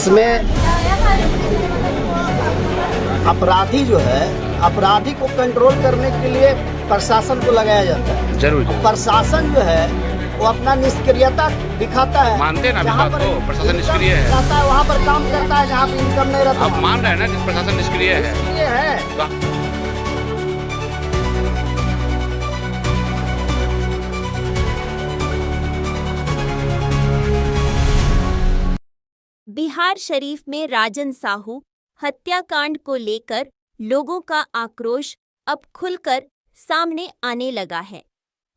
इसमें अपराधी जो है, अपराधी को कंट्रोल करने के लिए प्रशासन को लगाया जाता है। जरूर प्रशासन जो है वो अपना निष्क्रियता दिखाता है। मानते हैं ना जहाँ बात पर को, प्रशासन निष्क्रिय है। रहता है वहाँ पर काम करता है, जहाँ पर इनकम नहीं रहता। आप मान रहे हैं ना कि प्रशासन निष्क्रिय है। ये है बिहार शरीफ में राजन साहू हत्याकांड को लेकर लोगों का आक्रोश अब खुलकर सामने आने लगा है।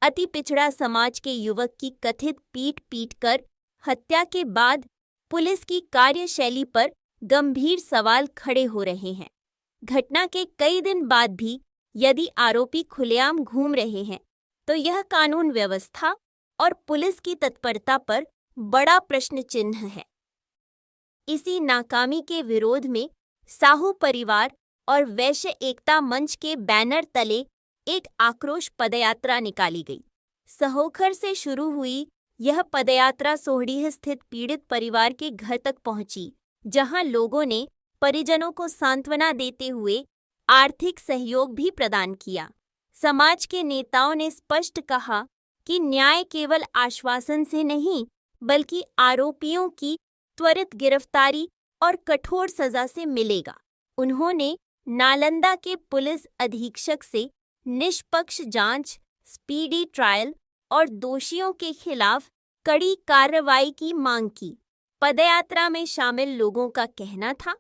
अति पिछड़ा समाज के युवक की कथित पीट कर हत्या के बाद पुलिस की कार्यशैली पर गंभीर सवाल खड़े हो रहे हैं। घटना के कई दिन बाद भी यदि आरोपी खुलेआम घूम रहे हैं तो यह कानून व्यवस्था और पुलिस की तत्परता पर बड़ा प्रश्न चिन्ह है। इसी नाकामी के विरोध में साहू परिवार और वैश्य एकता मंच के बैनर तले एक आक्रोश पदयात्रा निकाली गई। सहोखर से शुरू हुई यह पदयात्रा सोहडीह स्थित पीड़ित परिवार के घर तक पहुंची, जहां लोगों ने परिजनों को सांत्वना देते हुए आर्थिक सहयोग भी प्रदान किया। समाज के नेताओं ने स्पष्ट कहा कि न्याय केवल आश्वासन से नहीं, बल्कि आरोपियों की त्वरित गिरफ्तारी और कठोर सजा से मिलेगा। उन्होंने नालंदा के पुलिस अधीक्षक से निष्पक्ष जांच, स्पीडी ट्रायल और दोषियों के खिलाफ कड़ी कार्रवाई की मांग की। पदयात्रा में शामिल लोगों का कहना था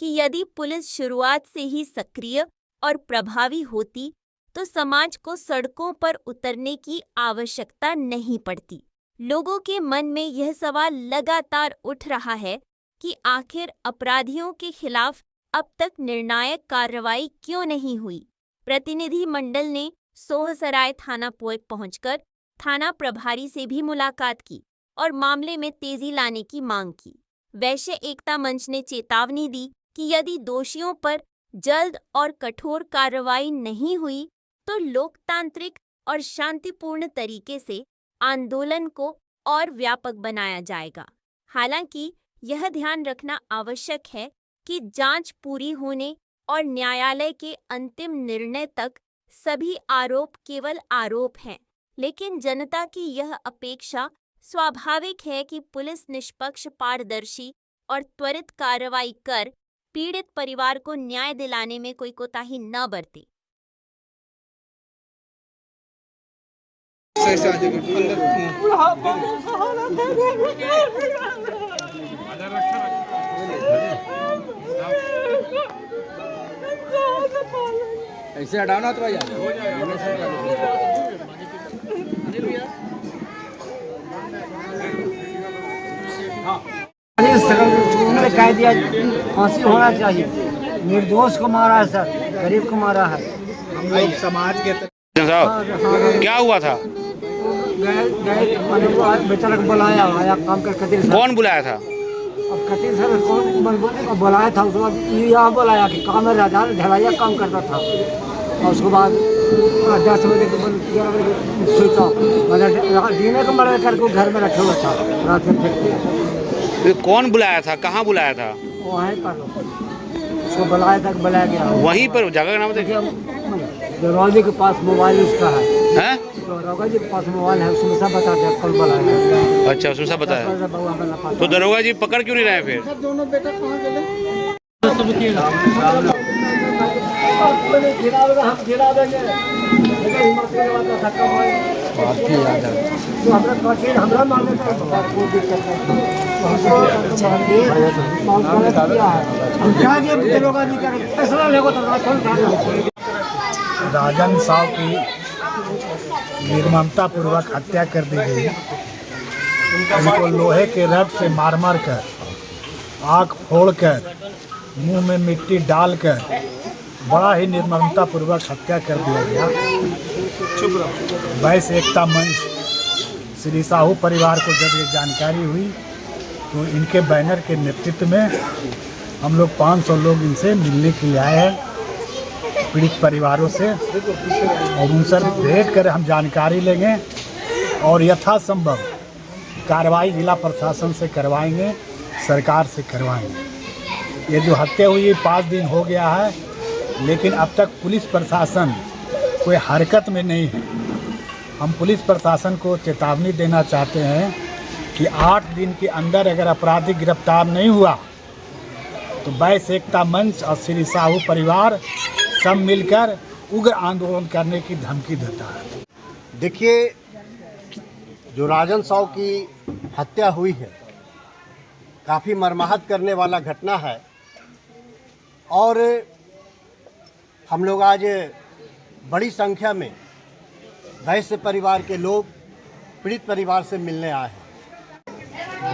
कि यदि पुलिस शुरुआत से ही सक्रिय और प्रभावी होती तो समाज को सड़कों पर उतरने की आवश्यकता नहीं पड़ती। लोगों के मन में यह सवाल लगातार उठ रहा है कि आखिर अपराधियों के खिलाफ अब तक निर्णायक कार्रवाई क्यों नहीं हुई। प्रतिनिधि मंडल ने सोहसराय थाना पहुंचकर थाना प्रभारी से भी मुलाकात की और मामले में तेजी लाने की मांग की। वैश्य एकता मंच ने चेतावनी दी कि यदि दोषियों पर जल्द और कठोर कार्रवाई नहीं हुई तो लोकतांत्रिक और शांतिपूर्ण तरीके से आंदोलन को और व्यापक बनाया जाएगा। हालांकि यह ध्यान रखना आवश्यक है कि जांच पूरी होने और न्यायालय के अंतिम निर्णय तक सभी आरोप केवल आरोप हैं, लेकिन जनता की यह अपेक्षा स्वाभाविक है कि पुलिस निष्पक्ष, पारदर्शी और त्वरित कार्रवाई कर पीड़ित परिवार को न्याय दिलाने में कोई कोताही न बरते। ऐसे हटाओ ना तो भैया उन्होंने कह दिया फांसी होना चाहिए। निर्दोष को मारा है सर, गरीब को मारा है। हम लोग समाज के क्या हुआ था? बेचारा को बुलाया, आया काम कर कतिल सर। कौन बुलाया था? अब कतिल सर को बुलाया था। उसके बाद यह बुलाया कि काम में ढलाइया काम करता था। और उसके बाद 10 बजे 11 बजे सोचा, मतलब दिन को मर्डर करके घर में रखे हुआ था। रात में फिर कौन बुलाया था? कहाँ बुलाया था? वहीं पर उसको बुलाया था, बुलाया गया वहीं पर। जगह का नाम देखिए। दरोगा के पास मोबाइल उसका है। हैं? दरोगा जी के पास मोबाइल है, उसमें सब बता दिया कल बुलाया। अच्छा, उसमें सब बताया। तो दरोगा जी पकड़ क्यों नहीं रहे फिर? दोनों बेटा कहाँ गए? हम गिरा देंगे। हमरा मारने का कोई दिक्कत नहीं। राजन साहू की निर्ममता पूर्वक हत्या कर दी गई। उनको लोहे के रड से मार मार कर, आँख फोड़कर, मुंह में मिट्टी डालकर बड़ा ही निर्ममता पूर्वक हत्या कर दिया गया। वैश्य एकता मंच श्री साहू परिवार को जब ये जानकारी हुई तो इनके बैनर के नेतृत्व में हम लोग 500 लोग इनसे मिलने के लिए आए हैं, पीड़ित परिवारों से, और उनसे भेंट कर हम जानकारी लेंगे और यथासंभव कार्रवाई जिला प्रशासन से करवाएंगे सरकार से करवाएंगे। ये जो हत्या हुई है 5 दिन हो गया है, लेकिन अब तक पुलिस प्रशासन कोई हरकत में नहीं है। हम पुलिस प्रशासन को चेतावनी देना चाहते हैं कि 8 दिन के अंदर अगर अपराधी गिरफ्तार नहीं हुआ तो वैश्य एकता मंच और श्री साहू परिवार सब मिलकर उग्र आंदोलन करने की धमकी देता है। देखिए, जो राजन साहू की हत्या हुई है काफ़ी मर्माहत करने वाला घटना है और हम लोग आज बड़ी संख्या में वैश्य परिवार के लोग पीड़ित परिवार से मिलने आए हैं।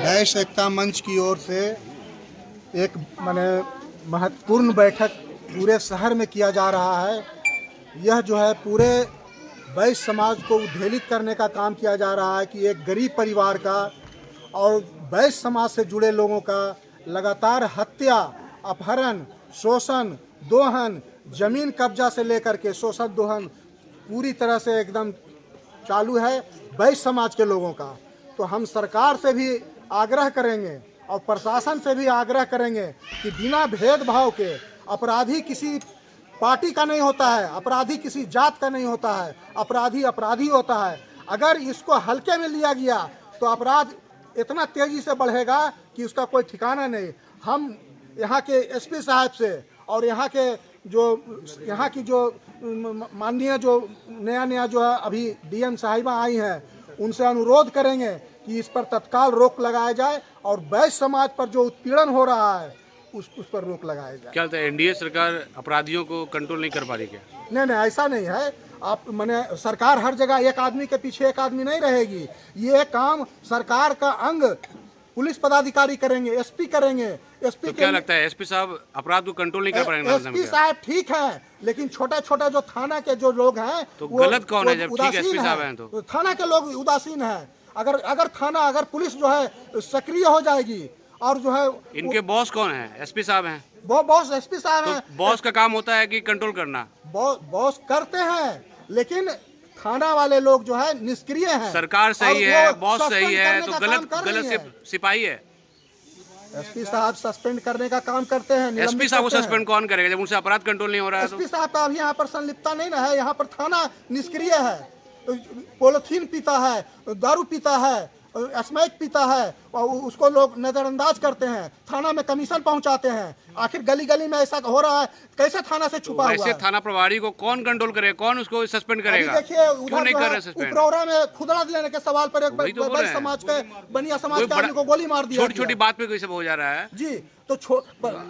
वैश्य एकता मंच की ओर से एक महत्वपूर्ण बैठक पूरे शहर में किया जा रहा है। यह जो है पूरे वैश्य समाज को उद्वेलित करने का काम किया जा रहा है कि एक गरीब परिवार का और वैश्य समाज से जुड़े लोगों का लगातार हत्या, अपहरण, शोषण, दोहन, जमीन कब्जा से लेकर के शोषण दोहन पूरी तरह से एकदम चालू है वैश्य समाज के लोगों का। तो हम सरकार से भी आग्रह करेंगे और प्रशासन से भी आग्रह करेंगे कि बिना भेदभाव के, अपराधी किसी पार्टी का नहीं होता है, अपराधी किसी जात का नहीं होता है, अपराधी अपराधी होता है। अगर इसको हल्के में लिया गया तो अपराध इतना तेज़ी से बढ़ेगा कि उसका कोई ठिकाना नहीं। हम यहाँ के एसपी साहब से और यहाँ की जो माननीय जो नया जो है अभी डीएम साहिबा आई हैं, उनसे अनुरोध करेंगे कि इस पर तत्काल रोक लगाया जाए और वैश्य समाज पर जो उत्पीड़न हो रहा है उस पर रोक लगाया जाए। क्या लगता है एनडीए सरकार अपराधियों को कंट्रोल नहीं कर पा रही क्या? नहीं, ऐसा नहीं है। आप सरकार हर जगह एक आदमी के पीछे एक आदमी नहीं रहेगी। ये काम सरकार का अंग पुलिस पदाधिकारी करेंगे, एसपी करेंगे। एसपी तो क्या लगता है एसपी साहब अपराध को कंट्रोल नहीं कर पा रहे? एसपी साहब ठीक है, लेकिन छोटे छोटे जो थाना के जो लोग हैं तो गलत कौन है जब ठीक एसपी साहब हैं? तो थाना के लोग उदासीन हैं। अगर पुलिस जो है सक्रिय हो जाएगी और जो है इनके बॉस कौन है? एसपी साहब हैं। वो बॉस एसपी साहब हैं। बॉस का काम होता है कि कंट्रोल करना। बॉस करते हैं, लेकिन थाना वाले लोग जो है निष्क्रिय हैं। सरकार सही है, बॉस सही है, तो गलत सिपाही है। एसपी साहब सस्पेंड करने का काम करते हैं। एसपी साहब को सस्पेंड कौन करेगा जब उनसे अपराध कंट्रोल नहीं हो रहा है? एसपी साहब का अभी यहाँ पर संलिप्तता नहीं ना है। यहाँ पर थाना निष्क्रिय है, पॉलिथीन पीता है, दारू पीता है, स्मैक पीता है और उसको लोग नजरअंदाज करते हैं, थाना में कमीशन पहुंचाते हैं। आखिर गली गली में ऐसा हो रहा है, कैसे थाना से छुपा हुआ है? ऐसे थाना प्रभारी को कौन कंट्रोल करेगा? कौन उसको सस्पेंड करेगा? देखिए, क्यों नहीं कर रहे सस्पेंड? उपरौरा में खुदरा लेने के सवाल पर एक समाज के बनिया समाज के आदमी को गोली मार दिया। छोटी छोटी बात पे कैसे हो जा रहा है जी? तो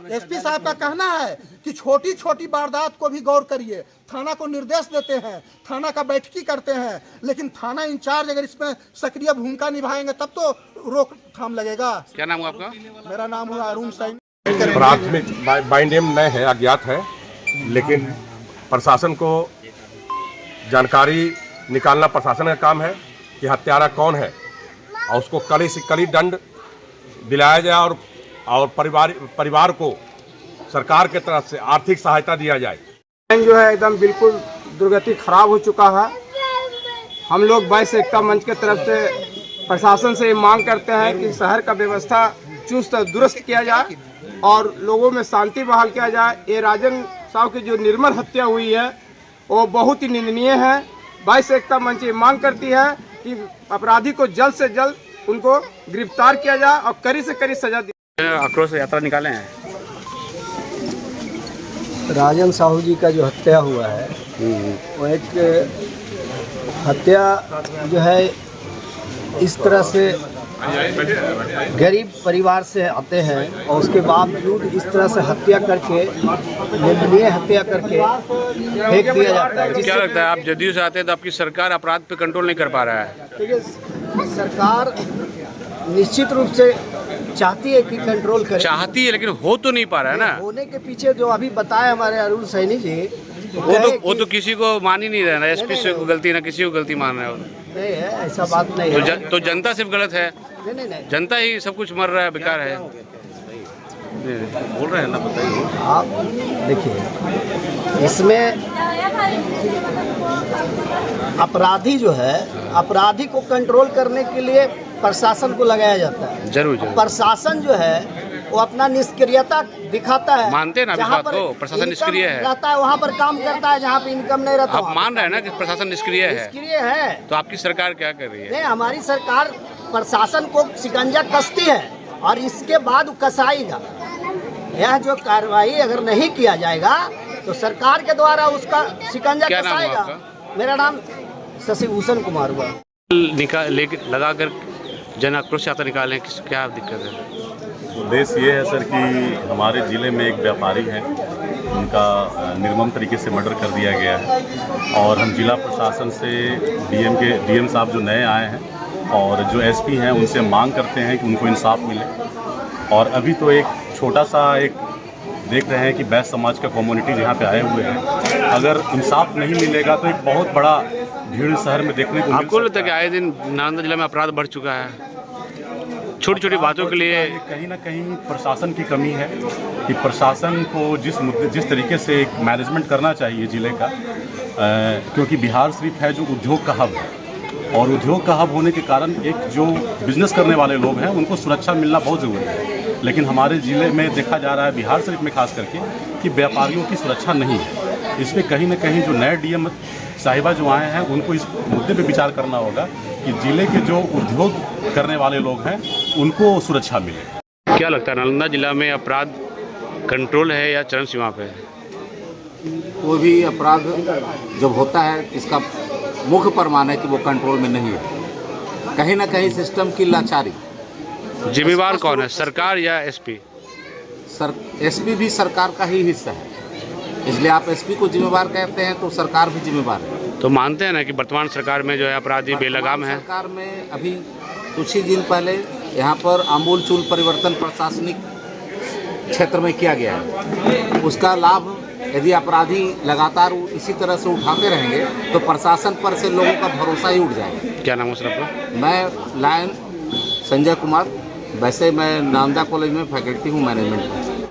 एसपी साहब का कहना है कि छोटी छोटी वारदात को भी गौर करिए। थाना को निर्देश देते हैं, थाना का बैठकी करते हैं, लेकिन थाना इंचार्ज अगर इसमें सक्रिय भूमिका निभाएंगे तब तो रोकथाम लगेगा। क्या नाम हुआ आपका? मेरा नाम हुआ अरुण सैन। प्राथमिक बाइंड नेम नए है, अज्ञात है, लेकिन प्रशासन को जानकारी निकालना प्रशासन का काम है कि हत्यारा कौन है और उसको कड़ी से कड़ी दंड दिलाया जाए और परिवार को सरकार की तरफ से आर्थिक सहायता दिया जाए। जो है एकदम बिल्कुल दुर्गति खराब हो चुका है। हम लोग वैश्य एकता मंच के तरफ से प्रशासन से मांग करते हैं कि शहर का व्यवस्था चुस्त दुरुस्त किया जाए और लोगों में शांति बहाल किया जाए। ये राजन साहू की जो निर्मल हत्या हुई है वो बहुत ही निंदनीय है। वैश्य एकता मंच ये मांग करती है कि अपराधी को जल्द से जल्द उनको गिरफ्तार किया जाए और कड़ी से कड़ी सजा दी। आक्रोश यात्रा निकाले हैं। राजन साहू जी का जो हत्या हुआ है वो एक हत्या जो है इस तरह से गरीब परिवार से आते हैं और उसके बावजूद इस तरह से हत्या करके निंदनीय हत्या करके फेंक दिया जाता है। क्या लगता है आप जदयू से आते हैं तो आपकी सरकार अपराध पे कंट्रोल नहीं कर पा रहा है? देखिए, सरकार निश्चित रूप से चाहती है कि कंट्रोल करे, चाहती है, लेकिन हो तो नहीं पा रहा है ना। होने के पीछे जो अभी बताए हमारे अरुण सैनी जी, वो तो किसी को मान ही नहीं रहा है। एसपी से गलती ना किसी को गलती मान रहा है। नहीं है, ऐसा बात नहीं है। तो जनता सिर्फ गलत है? नहीं, जनता ही सब कुछ मर रहा है, बेकार है। बोल रहे हैं ना, बताइए आप। देखिए, इसमें अपराधी जो है, अपराधी को कंट्रोल करने के लिए प्रशासन को लगाया जाता है। जरूर जरूर प्रशासन जो है वो अपना निष्क्रियता दिखाता है। मानते हैं ना इस जहाँ बात पर को, प्रशासन इनकम निष्क्रिय है। रहता है वहाँ पर काम करता है, जहाँ पे इनकम नहीं रहता आप वहाँ मान रहे हैं ना कि प्रशासन निष्क्रिय है, निष्क्रिय है। तो आपकी सरकार क्या कर रही है? नहीं, हमारी सरकार प्रशासन को शिकंजा कसती है और इसके बाद कसाएगा। यह जो कार्रवाई अगर नहीं किया जाएगा तो सरकार के द्वारा उसका शिकंजा क्या नाम है कसाएगा। आपका? मेरा नाम शशिभूषण कुमार हुआ। लगाकर जन आक्रोश यात्रा निकालें, क्या दिक्कत है? उद्देश्य ये है सर कि हमारे ज़िले में एक व्यापारी हैं, उनका निर्मम तरीके से मर्डर कर दिया गया है और हम जिला प्रशासन से डीएम साहब जो नए आए हैं और जो एसपी हैं उनसे मांग करते हैं कि उनको इंसाफ मिले। और अभी तो एक छोटा सा एक देख रहे हैं कि बैस समाज का कम्युनिटी यहाँ पे आए हुए हैं, अगर इंसाफ नहीं मिलेगा तो एक बहुत बड़ा भीड़ शहर में देखने को आपको लगता है कि आए दिन नालंदा जिला में अपराध बढ़ चुका है? छोटी छोटी बातों के लिए कहीं ना कहीं प्रशासन की कमी है कि प्रशासन को जिस तरीके से एक मैनेजमेंट करना चाहिए ज़िले का, क्योंकि बिहार सिर्फ है जो उद्योग का हब है और उद्योग का हब होने के कारण एक जो बिजनेस करने वाले लोग हैं उनको सुरक्षा मिलना बहुत ज़रूरी है। लेकिन हमारे ज़िले में देखा जा रहा है, बिहार शरीफ में खास करके, कि व्यापारियों की सुरक्षा नहीं है। इस पर कहीं ना कहीं जो नए डीएम साहिबा जो आए हैं उनको इस मुद्दे पे विचार करना होगा कि ज़िले के जो उद्योग करने वाले लोग हैं उनको सुरक्षा मिले। क्या लगता है नालंदा जिला में अपराध कंट्रोल है या चरम सीमा पे है? कोई भी अपराध जब होता है इसका मुख्य प्रमाण है कि वो कंट्रोल में नहीं है। कहीं ना कहीं सिस्टम की लाचारी। जिम्मेवार कौन है, सरकार या एसपी? एसपी भी सरकार का ही हिस्सा है, इसलिए आप एसपी को जिम्मेवार कहते हैं तो सरकार भी जिम्मेवार है। तो मानते हैं ना कि वर्तमान सरकार में जो है अपराधी बेलगाम है? सरकार में अभी कुछ ही दिन पहले यहाँ पर आमूलचूल परिवर्तन प्रशासनिक क्षेत्र में किया गया है। उसका लाभ यदि अपराधी लगातार इसी तरह से उठाते रहेंगे तो प्रशासन पर से लोगों का भरोसा ही उठ जाएगा। क्या नाम है सर आपका? मैं लायन संजय कुमार, वैसे मैं नालंदा कॉलेज में फैकल्टी हूँ मैनेजमेंट में।